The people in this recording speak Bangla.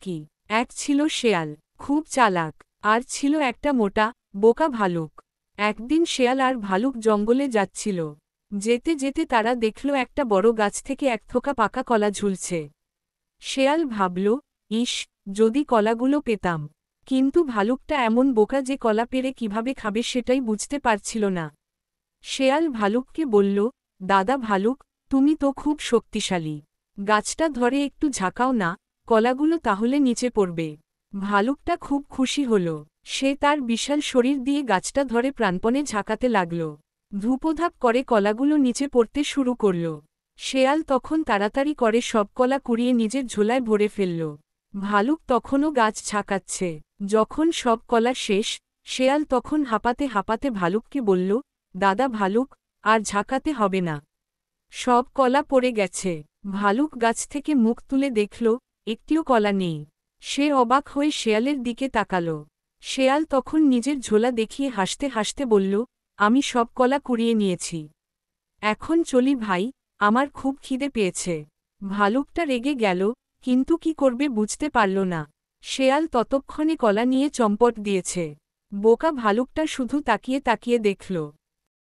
কি। এক ছিল শেয়াল, খুব চালাক, আর ছিল একটা মোটা, বোকা ভালুক। একদিন শেয়াল আর ভালুক জঙ্গলে যাচ্ছিল। যেতে যেতে তারা দেখল একটা বড় গাছ থেকে এক থোকা পাকা কলা ঝুলছে। শেয়াল ভাবল, ইস, যদি কলাগুলো পেতাম। কিন্তু ভালুকটা এমন বোকা যে কলা পেড়ে কিভাবে খাবে সেটাই বুঝতে পারছিল না। শেয়াল ভালুককে বলল, দাদা ভালুক, তুমি তো খুব শক্তিশালী। গাছটা ধরে একটু ঝাঁকাও না, কলাগুলো তাহলে নিচে পড়বে। ভালুকটা খুব খুশি হল। সে তার বিশাল শরীর দিয়ে গাছটা ধরে প্রাণপণে ঝাঁকাতে লাগল। ধূপধাপ করে কলাগুলো নিচে পড়তে শুরু করল। শেয়াল তখন তাড়াতাড়ি করে সব কলা কুড়িয়ে নিজের ঝোলায় ভরে ফেলল। ভালুক তখনও গাছ ঝাঁকাচ্ছে। যখন সব কলা শেষ, শেয়াল তখন হাঁপাতে হাঁপাতে ভালুককে বলল, দাদা ভালুক, আর ঝাঁকাতে হবে না। সব কলা পড়ে গেছে। ভালুক গাছ থেকে মুখ তুলে দেখল, একটিও কলা নেই। সে অবাক হয়ে শেয়ালের দিকে তাকাল। শেয়াল তখন নিজের ঝোলা দেখিয়ে হাসতে হাসতে বলল, আমি সব কলা কুড়িয়ে নিয়েছি। এখন চলি ভাই, আমার খুব খিদে পেয়েছে। ভালুকটা রেগে গেল, কিন্তু কি করবে বুঝতে পারল না। শেয়াল ততক্ষণে কলা নিয়ে চম্পট দিয়েছে। বোকা ভালুকটা শুধু তাকিয়ে তাকিয়ে দেখল।